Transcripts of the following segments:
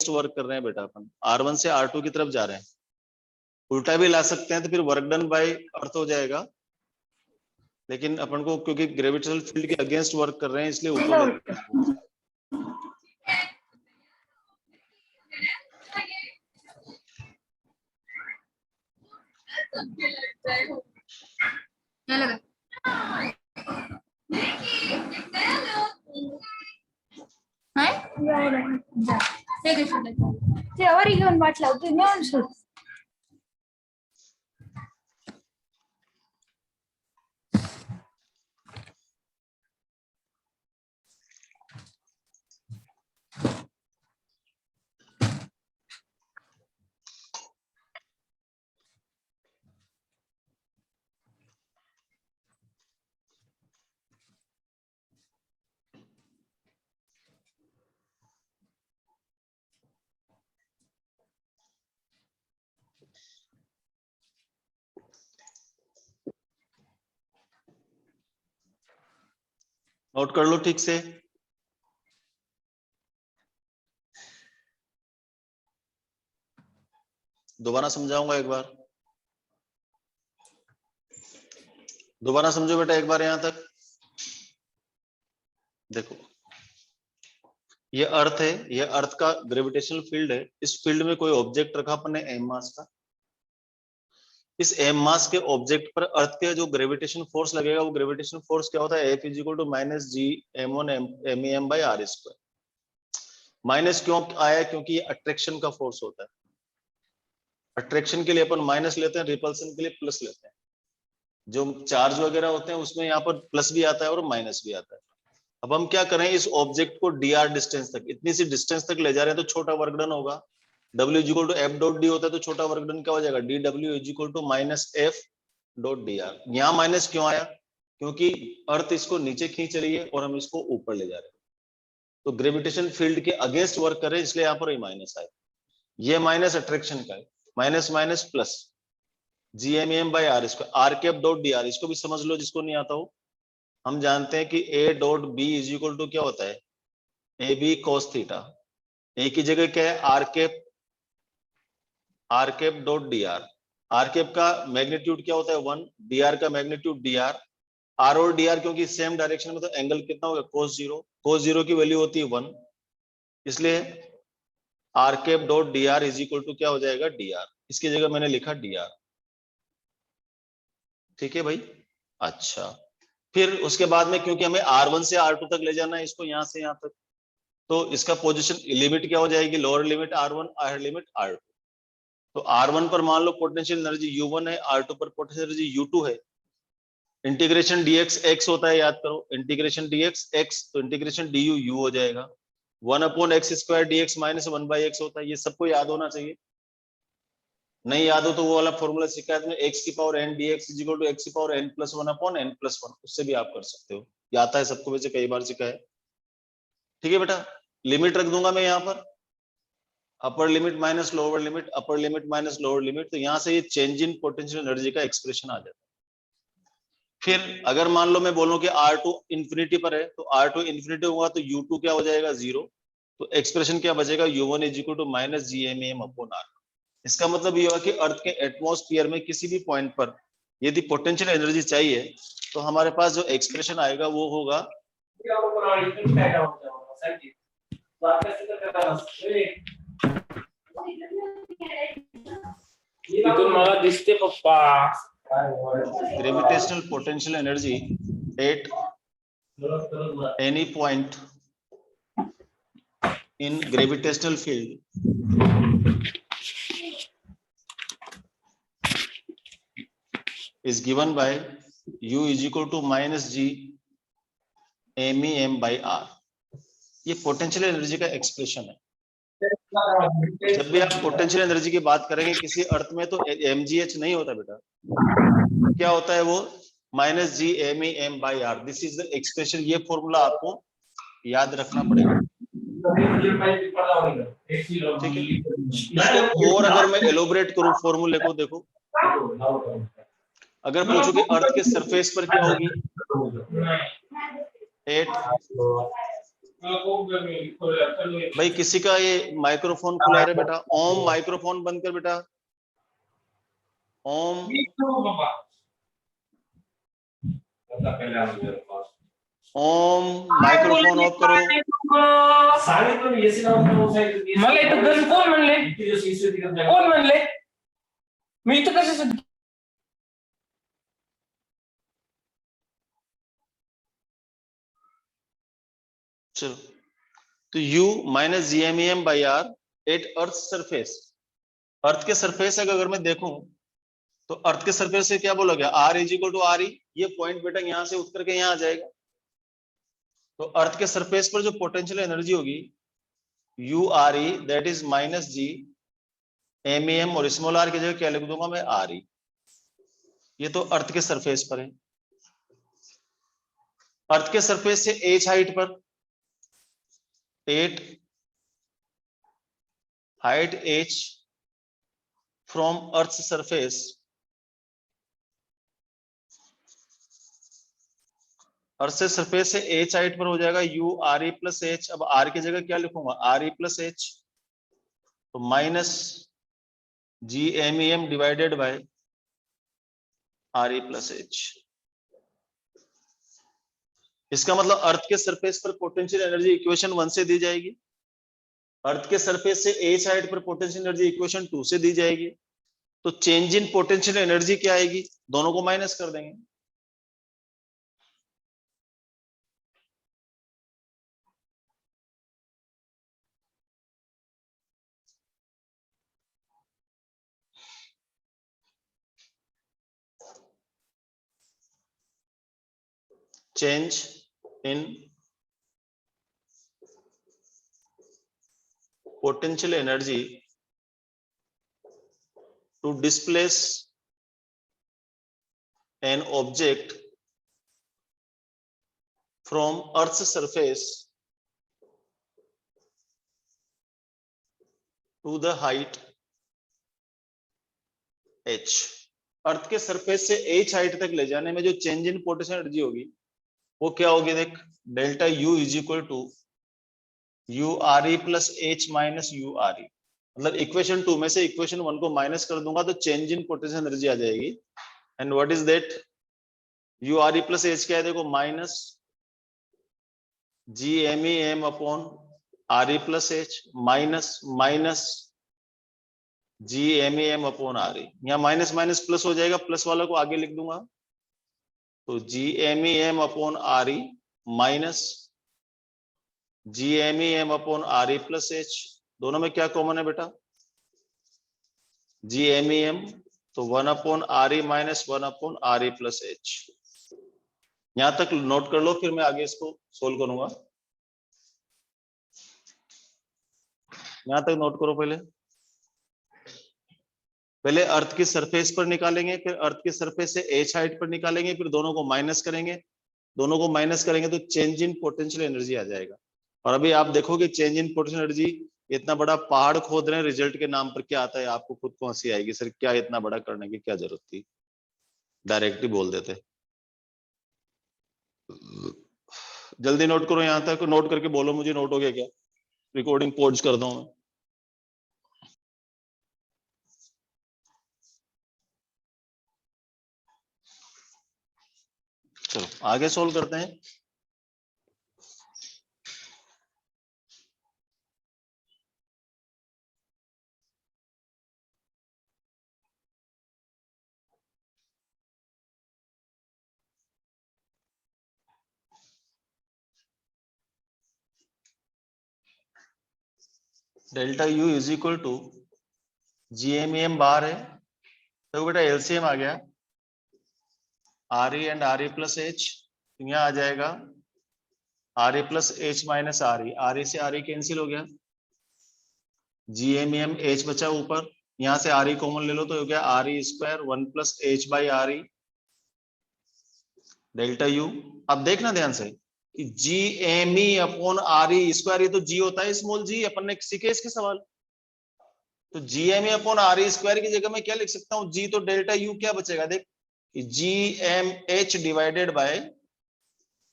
Work कर रहे हैं बेटा, अपन R1 से R2 की तरफ जा रहे हैं, उल्टा भी ला सकते हैं तो फिर वर्क डन बाय अर्थ हो जाएगा, लेकिन अपन को क्योंकि ग्रेविटेशनल फील्ड के अगेंस्ट वर्क कर रहे हैं इसलिए ऊपर लेते हैं। ఎవరికి మాట్లాడుతున్నా नोट कर लो ठीक से। दोबारा समझाऊंगा एक बार, दोबारा समझो बेटा एक बार यहां तक। देखो ये अर्थ है, ये अर्थ का ग्रेविटेशनल फील्ड है, इस फील्ड में कोई ऑब्जेक्ट रखा अपन ने एम मास का, इस एम मास के ऑब्जेक्ट पर अर्थ के जो ग्रेविटेशन फोर्स लगेगा वो ग्रेविटेशन फोर्स क्या होता है, F = -G m1 m(r²). Minus क्यों आया, क्योंकि ये अट्रैक्शन का फोर्स होता है, अट्रैक्शन के लिए अपन माइनस लेते हैं, रिपल्सन के लिए प्लस लेते हैं। जो चार्ज वगैरह होते हैं उसमें यहाँ पर प्लस भी आता है और माइनस भी आता है। अब हम क्या करें, इस ऑब्जेक्ट को dr डिस्टेंस तक, इतनी सी डिस्टेंस तक ले जा रहे हैं तो छोटा वर्क डन होगा। W = F.d होता है तो छोटा वर्क डन क्या हो जाएगा, dW = -F.dr। यहाँ माइनस क्यों आया, क्योंकि अर्थ इसको नीचे खींच रही है और हम इसको ऊपर ले जा रहे हैं, तो ग्रेविटेशन फील्ड के अगेंस्ट वर्क कर रहे हैं, इसलिए यहाँ पर माइनस आया। ये माइनस अट्रैक्शन का है, minus minus plus Gm(m)/r², r⁻.dr, इसको भी समझ लो जिसको नहीं आता हो। हम जानते हैं कि A.B = क्या होता है, AB cos थीटा, ए की जगह क्या है r⁻.dr, r⁻ का मैग्नीट्यूड क्या होता है 1, dr का मैग्नीट्यूड dr, r और dr क्योंकि सेम डायरेक्शन में तो एंगल कितना होगा cos 0 की वैल्यू होती है 1, इसलिए r⁻.dr = क्या हो जाएगा dr, इसकी जगह मैंने लिखा dr। ठीक है भाई। अच्छा, फिर उसके बाद में क्योंकि हमें R1 से R2 तक ले जाना है इसको, यहां से यहां तक, तो इसका पोजीशन लिमिट क्या हो जाएगी, lower limit R1 higher limit R2। तो R1 पर मान लो पोटेंशियल एनर्जी U1 है, R2 पर पोटेंशियल एनर्जी U2 है। इंटीग्रेशन dx x होता है, याद करो, इंटीग्रेशन dx x, तो इंटीग्रेशन du u हो जाएगा। 1/x² dx - 1/x होता है, ये सबको याद होना चाहिए। नहीं याद हो तो वो वाला फॉर्मूला सिखा है x⁴n dx = x⁴n+1/n+1, उससे भी आप कर सकते हो, ये आता है सबको, वैसे कई बार सिखा है। ठीक है बेटा, लिमिट रख दूंगा मैं यहाँ पर, upper limit minus lower limit, upper limit minus lower limit, तो यहाँ से ये चेंज इन पोटेंशियल एनर्जी का एक्सप्रेशन आ जाता है। फिर अगर मान लो मैं बोलूं कि R2 इंफिनिटी पर है, तो R2 इंफिनिटी होगा तो U2 क्या हो जाएगा 0, तो एक्सप्रेशन क्या बचेगा, U1 = -Gm(m)/r। इसका मतलब ये हुआ कि अर्थ के एटमॉस्फेयर में किसी भी पॉइंट पर यदि पोटेंशियल एनर्जी चाहिए तो हमारे पास जो एक्सप्रेशन आएगा वो होगा मला दिसते पप्पा, gravitational potential energy at any point in gravitational field is given by U = -G m(m)/r। ये पोटेंशियल एनर्जी का एक्सप्रेशन है। जब भी आप पोटेंशियल एनर्जी की बात करेंगे किसी अर्थ में तो mgh नहीं होता बेटा, क्या होता है वो -G m(m)/r। This is the expression, ये फॉर्मूला आपको याद रखना पड़ेगा। ठीक है, इसको और अगर मैं एलोबरेट करूं फॉर्मूले को, देखो अगर पूछो कि अर्थ के सरफेस पर क्या होगी, भाई किसी का ये माइक्रोफोन खुला है बेटा, ओम माइक्रोफोन बंद कर बेटा, ओम ओम माइक्रोफोन ऑफ करो। मला इथं गण कोण म्हणले मी इथं कसं चलो, तो U minus G M M by R at earth surface. Earth के सरफेस अगर मैं देखूं तो अर्थ के सरफेस से क्या बोला गया, R is equal to R E. ये पॉइंट बेटा यहां से उतर के यहां आ जाएगा। तो अर्थ के सरफेस पर जो पोटेंशियल एनर्जी होगी U R E, that is minus G M M, और स्मॉल आर की जगह क्या लिख दूंगा मैं, आर ई। ये तो अर्थ के सरफेस पर है। अर्थ के सरफेस से एच हाइट पर, 8 height h from earth surface, earth से सरफेस से h हाइट पर हो जाएगा u R E plus H. अब r की जगह क्या लिखूंगा, आर ई प्लस एच, तो minus G M E M divided by R E plus H. इसका मतलब अर्थ के सरफेस पर पोटेंशियल एनर्जी इक्वेशन 1 से दी जाएगी, अर्थ के सरफेस से एच हाइट पर पोटेंशियल एनर्जी इक्वेशन 2 से दी जाएगी। तो चेंज इन पोटेंशियल एनर्जी क्या आएगी, दोनों को माइनस कर देंगे। change in potential energy to displace an object from Earth's surface to the height h। अर्थ के सरफेस से h हाइट तक ले जाने में जो चेंज इन पोटेंशियल एनर्जी होगी वो क्या होगी, देख, delta U is equal to U R E plus H minus U R E. मतलब इक्वेशन 2 में से इक्वेशन 1 को माइनस कर दूंगा तो चेंज इन पोटेंशियल एनर्जी आ जाएगी। And what is that, U R E plus H क्या है, देखो, minus G M E M upon R E plus H minus minus G M E M upon R E. यहाँ minus minus plus हो जाएगा, plus वाला को आगे लिख दूंगा, तो G M E M upon R E minus G M E M upon R E plus H. दोनों में क्या कॉमन है बेटा, जी एम ई एम, तो 1 upon R E minus 1 upon R E plus H. यहां तक नोट कर लो, फिर मैं आगे इसको सोल्व करूंगा। यहां तक नोट करो, पहले अर्थ की सरफेस पर निकालेंगे, फिर अर्थ की सरफेस से एच हाइट पर निकालेंगे, फिर दोनों को माइनस करेंगे। दोनों को माइनस करेंगे तो चेंज इन पोटेंशियल एनर्जी आ जाएगा। और अभी आप देखोगे चेंज इन पोटेंशियल एनर्जी, इतना बड़ा पहाड़ खोद रहे हैं, रिजल्ट के नाम पर क्या आता है, आपको खुद को हंसी आएगी, सर क्या इतना बड़ा करने की क्या जरूरत थी, डायरेक्टली बोल देते। जल्दी नोट करो, यहां तक नोट करके बोलो मुझे नोट हो गया क्या, रिकॉर्डिंग पॉज कर दूं मैं। चलो आगे सोल्व करते हैं। Delta U is equal to G M M बार है, तो बेटा एलसीएम आ गया, R E and R E plus H, यहाँ आ जाएगा R E plus H minus R E से आर ई कैंसिल हो गया, जी एम एम एच बचा ऊपर, यहां से आर ई कॉमन ले लो तो हो गया R E square 1 plus H by R E delta U. अब देखना ध्यान से कि G M E upon R E square, ये तो जी होता है स्मॉल जी, अपन ने सीखे इसके सवाल। तो G M E upon R E square की जगह मैं क्या लिख सकता हूँ, जी, तो डेल्टा यू क्या बचेगा, देख, G M H divided by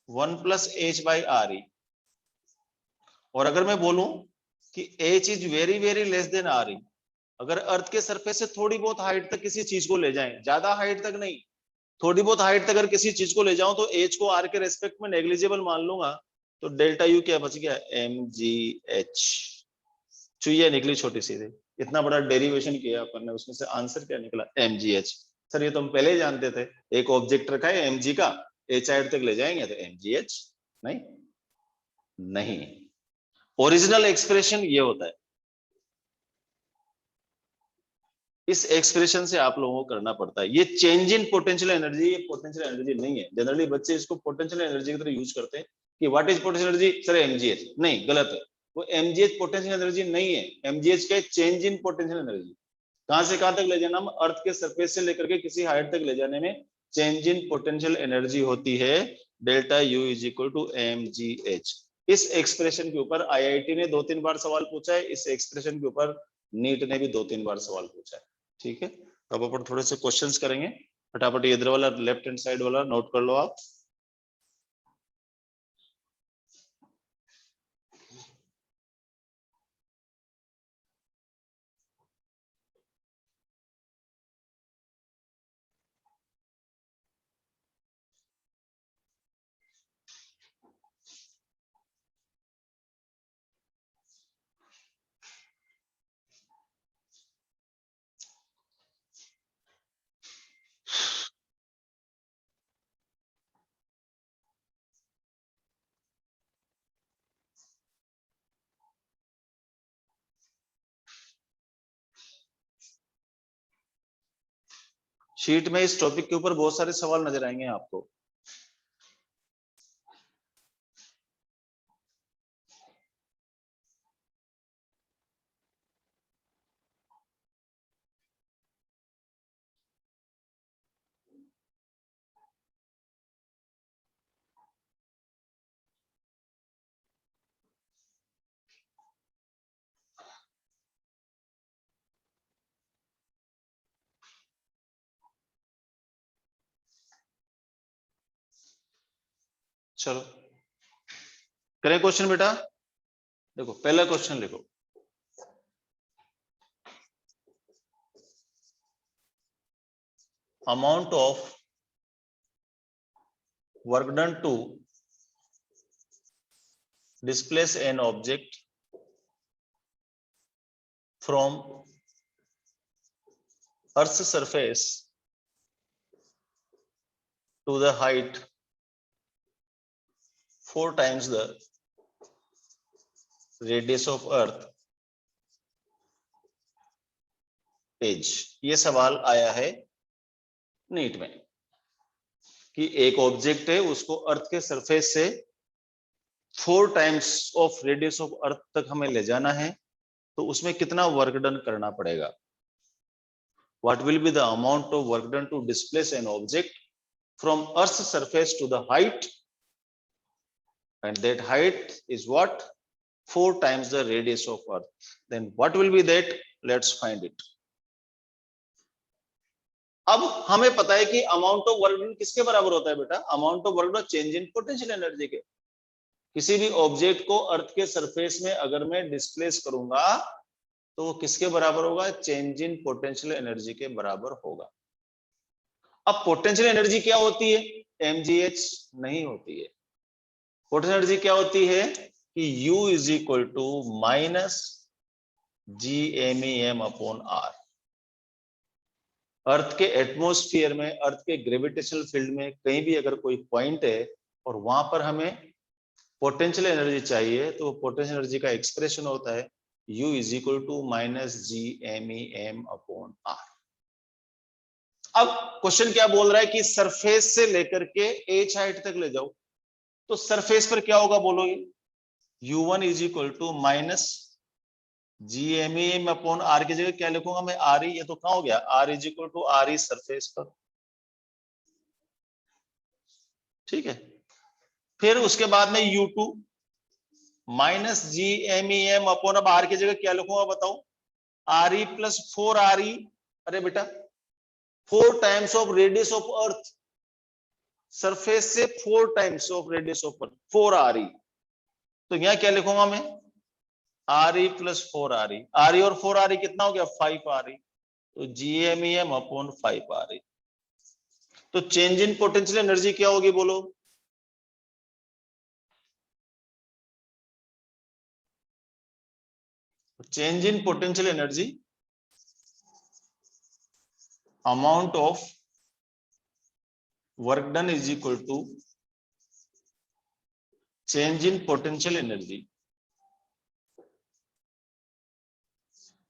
1 plus H by R E. और अगर मैं बोलूं कि H is very very less than R, अगर अर्थ के सरफेस से थोड़ी बहुत हाइट तक किसी चीज को ले जाएं, ज्यादा हाइट तक नहीं, थोड़ी बहुत हाइट तक अगर किसी चीज को ले जाऊं तो एच को आर के रेस्पेक्ट में नेग्लिजिबल मान लूंगा, तो डेल्टा यू क्या बच गया, एम जी एच। चुईया निकली छोटी सी, इतना बड़ा डेरिवेशन किया अपन ने, उसमें से आंसर क्या निकला, एम जी एच। सर ये तो हम पहले ही जानते थे, एक ऑब्जेक्ट रखा है एम जी का, एच हाइट तक ले जाएंगे तो एम जी एच। नहीं नहीं, ओरिजिनल एक्सप्रेशन ये होता है, इस एक्सप्रेशन से आप लोगों को करना पड़ता है। ये चेंज इन पोटेंशियल एनर्जी, ये पोटेंशियल एनर्जी नहीं है। जनरली बच्चे इसको पोटेंशियल एनर्जी की तरह यूज करते हैं कि what is potential energy, sir MGH. नहीं, गलत है, वो एमजीएच पोटेंशियल एनर्जी नहीं है। एमजीएच का चेंज इन पोटेंशियल एनर्जी, कहां से कहां तक ले जाना, अर्थ के सरफेस से लेकर के किसी हाइट तक ले जाने में चेंज इन पोटेंशियल एनर्जी होती है, delta U is equal to M G H. इस एक्सप्रेशन के ऊपर आईआईटी ने 2-3 बार सवाल पूछा है, इस एक्सप्रेशन के ऊपर नीट ने भी 2-3 बार सवाल पूछा है। ठीक है, अब अपन थोड़े से क्वेश्चंस करेंगे फटाफट। इधर वाला लेफ्ट हैंड साइड वाला नोट कर लो आप। शीट में इस टॉपिक के ऊपर बहुत सारे सवाल नजर आएंगे आपको। चलो करें क्वेश्चन बेटा। देखो पहला क्वेश्चन लिखो, amount of work done to displace an object from Earth's surface to the height 4 times the radius of Earth is। ये सवाल आया है नीट में कि एक ऑब्जेक्ट है, उसको अर्थ के सरफेस से 4 times of radius of earth तक हमें ले जाना है, तो उसमें कितना वर्क डन करना पड़ेगा। What will be the amount of work done to displace an object from Earth's surface to the height, and that height is what, 4 times the radius of Earth. Then what will be that? Let's find it. अब हमें पता है कि amount of work done किसके बराबर होता है बेटा, amount of work done change in potential energy के। किसी भी ऑब्जेक्ट को अर्थ के सरफेस में अगर मैं डिस्प्लेस करूंगा तो वो किसके बराबर होगा, चेंज इन पोटेंशियल एनर्जी के बराबर होगा। अब पोटेंशियल एनर्जी क्या होती है, mgh नहीं होती है। पोटेंशियल एनर्जी क्या होती है कि U is equal to minus GMEM upon R। Earth के एटमॉस्फेयर में, अर्थ के ग्रेविटेशनल फील्ड में कहीं भी अगर कोई पॉइंट है और वहां पर हमें पोटेंशियल एनर्जी चाहिए, तो पोटेंशियल एनर्जी का एक्सप्रेशन होता है U is equal to minus GMEM upon R। अब क्वेश्चन क्या बोल रहा है कि सरफेस से लेकर के H हाइट तक ले जाओ, तो सरफेस पर क्या होगा बोलोगे, U1 is equal to minus GMEM upon R की जगह क्या लिखूंगा मैं, RE। ये तो कहां हो गया, R is equal to RE surface पर। ठीक है, फिर उसके बाद में U2 माइनस GMEM अपॉन, अब R की जगह क्या लिखूंगा बताओ, RE प्लस 4RE। अरे बेटा 4 times of radius of earth, surface से 4 times of radius of earth, 4RE। तो यहां क्या लिखूंगा मैं, RE प्लस 4RE, RE और 4RE कितना हो गया 5RE, तो GMEM अपॉन 5RE। तो चेंज इन पोटेंशियल एनर्जी क्या होगी बोलो? Change in potential energy amount of work done is equal to change in potential energy,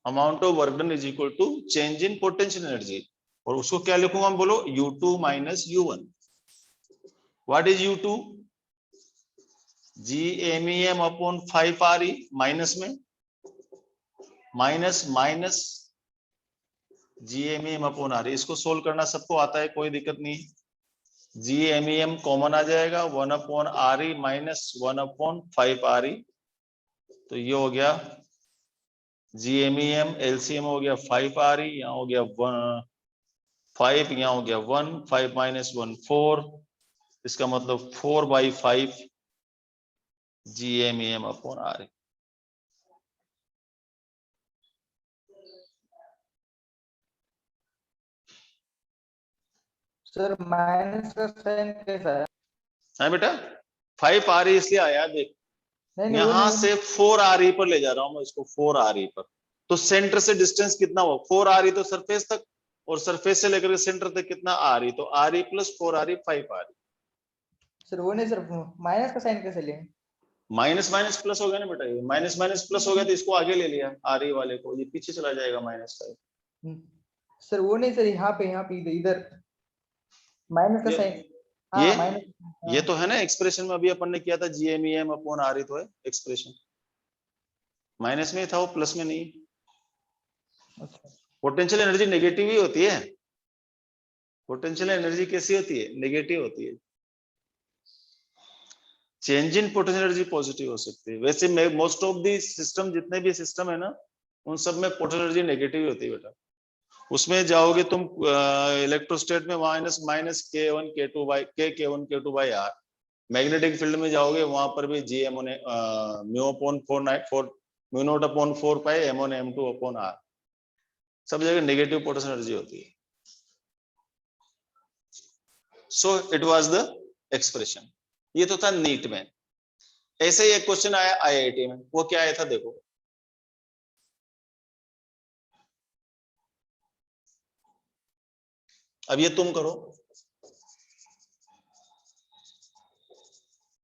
amount of work done is equal to change in potential energy। और उसको क्या लिखूंगा हम बोलो? U2 minus U1। What is U2? GMEM upon 5RE, minus में minus minus GMEM upon RE। इसको solve करना सबको आता है, कोई दिक्कत नहीं। GMEM कॉमन आ जाएगा, 1 upon RE minus 1 upon 5RE, तो ये हो गया GMEM, LCM हो गया 5RE, यहाँ हो गया 5, यहाँ हो गया 1, 5 माइनस 1 4, इसका मतलब 4/5 GMEM upon RE। Sir minus का साइन कैसा है? है बेटा, 5RE इसलिए आया, देख नहीं यहां से 4RE पर ले जा रहा हूं मैं इसको, 4RE पर। तो सेंटर से डिस्टेंस कितना हो? 4RE तो सरफेस तक, और सरफेस से लेकर के सेंटर तक कितना RE, तो RE plus 4RE 5RE। Sir वो नहीं सर, माइनस का साइन कैसे लें? माइनस माइनस प्लस हो गया ना बेटा, ये माइनस माइनस प्लस हो गया, तो इसको आगे ले लिया RE वाले को, ये पीछे चला जाएगा -5। सर वो नहीं सर, यहाँ पे इधर माइनस का ये साइन। ये हाँ माइनस। ये तो है ना एक्सप्रेशन में, अभी अपन ने किया था GMEM अपॉन RE, तो है एक्सप्रेशन, माइनस में था वो, प्लस में नहीं। पोटेंशियल एनर्जी नेगेटिव ही होती है, पोटेंशियल एनर्जी कैसी होती है? नेगेटिव होती है। Change in potential energy positive हो सकती है। वैसे मोस्ट ऑफ दी सिस्टम, जितने भी सिस्टम है ना, उन सब में पोटेंशियल एनर्जी नेगेटिव होती है बेटा। उसमें जाओगे तुम इलेक्ट्रोस्टेट में minus minus K1 K2 by K1 K2 by R। Magnetic field में जाओगे वहां पर भी GM mu upon 4 mu naught upon 4 पाई M1 M2 अपॉन R, सब जगह नेगेटिव पोटेंशियल एनर्जी होती है। So it was the expression. ये तो था नीट में। ऐसे ही एक क्वेश्चन आया IIT में, वो क्या आया था देखो। अब ये तुम करो,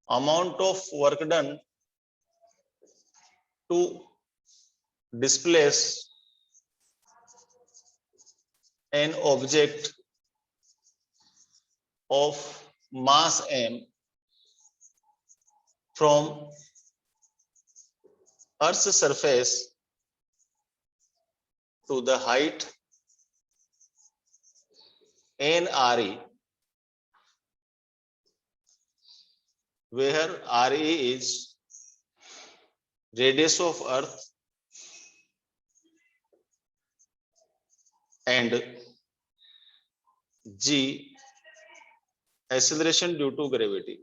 amount of work done to displace an object of mass m from Earth's surface to the height nRe, where Re is radius of Earth and G acceleration due to gravity।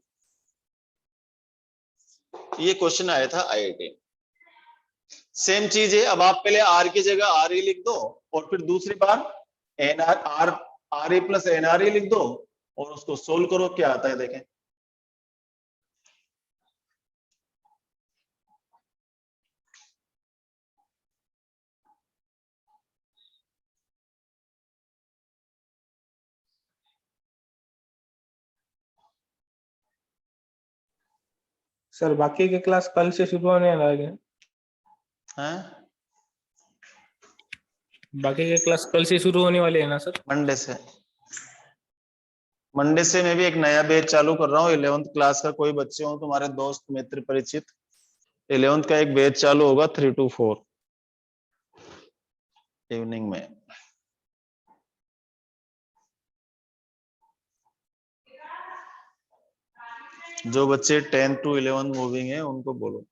ये क्वेश्चन आया था IIT। Same चीज है, अब आप पहले R की जगह RE लिख दो, और फिर दूसरी बार RE प्लस NRE लिख दो, और उसको सोल्व करो, क्या आता है देखें। सर बाकी के क्लास कल से शुरू होने लगे हैं? बाकी के क्लास कल से शुरू होने वाले हैं ना सर? मंडे से। मंडे से मैं भी एक नया बैच चालू कर रहा हूँ 11th क्लास का। कोई बच्चे हो तुम्हारे दोस्त मित्र परिचित, 11th का एक बैच चालू होगा 3 to 4 इवनिंग में। जो बच्चे 10 to 11 मूविंग है उनको बोलो।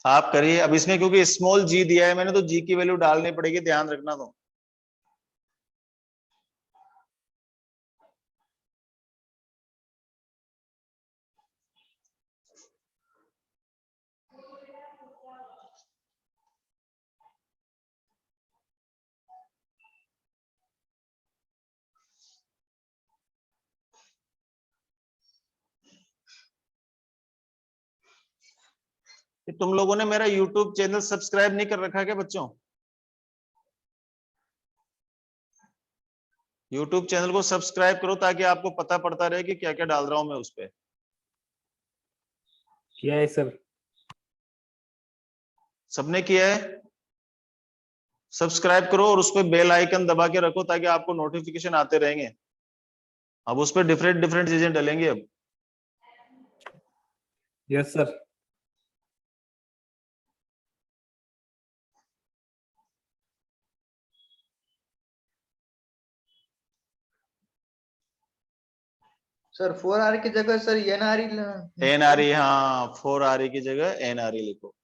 आप करिए। अब इसमें क्योंकि स्मॉल जी दिया है मैंने, तो जी की वैल्यू डालनी पड़ेगी, ध्यान रखना। तो तुम लोगों ने मेरा यूट्यूब चैनल सब्सक्राइब नहीं कर रखा क्या बच्चों? यूट्यूब चैनल को सब्सक्राइब करो ताकि आपको पता पड़ता रहे कि क्या क्या डाल रहा हूं मैं उस पे। किया है सर। सबने किया है? सब्सक्राइब करो और उस पे बेल आइकन दबा के रखो ताकि आपको नोटिफिकेशन आते रहेंगे। अब उस पे डिफरेंट डिफरेंट चीजें डलेंगे अब। Yes sir. सर 4R की जगह सर NRE एनआरई, हाँ 4RE की जगह एनआरई लिखो।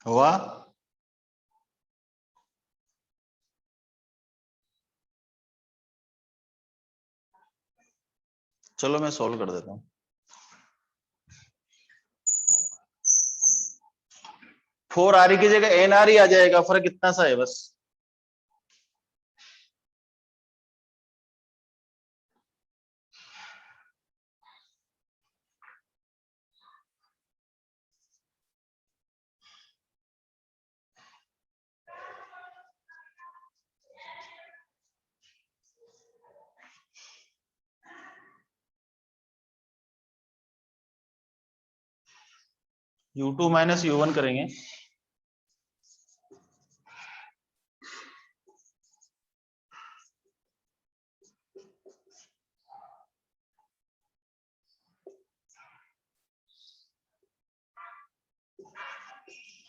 हुआ? चलो मैं सॉल्व कर देता हूँ। 4RE की जगह एनआरई आ जाएगा, फर्क इतना सा है बस। U2 माइनस U1 करेंगे।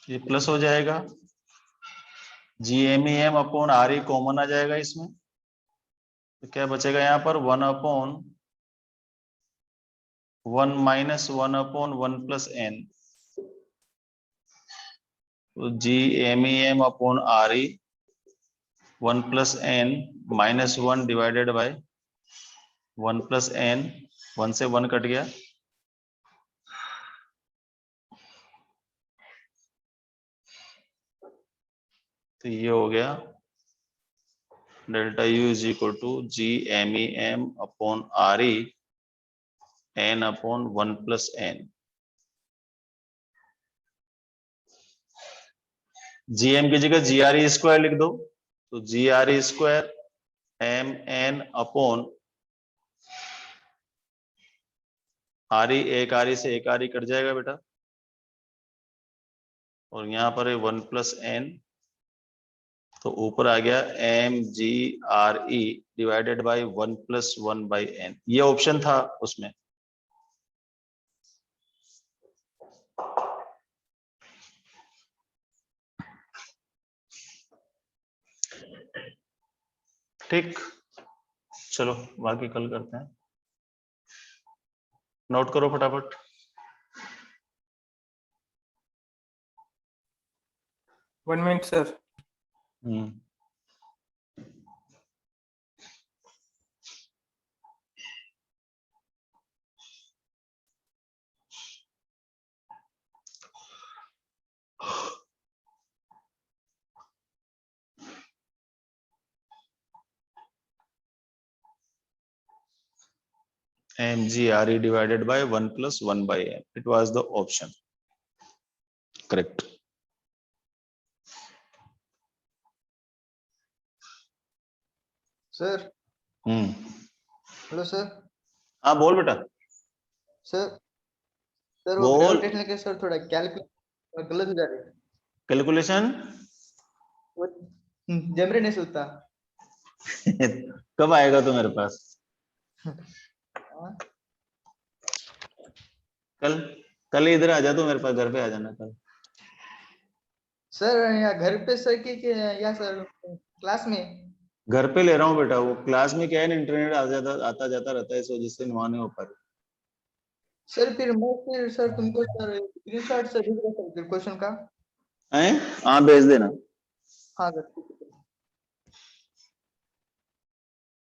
ये प्लस हो जाएगा, GMEM अपॉन RE कॉमन आ जाएगा इसमें, तो क्या बचेगा यहाँ पर 1/1 माइनस 1/1 प्लस n। तो GMEM upon RE 1 plus n minus 1 divided by 1 plus n, 1 से 1 कट गया, तो ये हो गया delta U is equal to GMEM upon RE n upon 1 plus n। GM की जगह GRE स्क्वायर लिख दो, तो GRE square MN upon RE, एक RE से एक RE कट जाएगा बेटा, और यहाँ पर है 1 + N, तो ऊपर आ गया MGRE डिवाइडेड बाय 1 + 1/n, ये ऑप्शन था उसमें। ठीक, चलो बाकी कल करते हैं, नोट करो फटाफट। One minute sir. MGRE divided by 1 + 1/n, it was the option correct। Sir hello sir. हाँ बोल बेटा। सर सर वो बोल। ग्रेविटेशनल के सर थोड़ा कैलकुलेट गलत हो जा रही है, कैलकुलेशन वो जनरेट नहीं होता। कब आएगा तो मेरे पास? कल, कल इधर आ जा तो मेरे पास, घर पे आ जाना कल। सर या घर पे सर कि या सर क्लास में? घर पे ले रहा हूँ बेटा, वो क्लास में क्या है ना, इंटरनेट आता जाता रहता है, इस वजह से वहां नहीं हो पा रही। सर फिर सर तुमको सर स्क्रीनशॉट सर भेज रहा सर क्वेश्चन का। हैं? हाँ भेज देना। हाँ सर।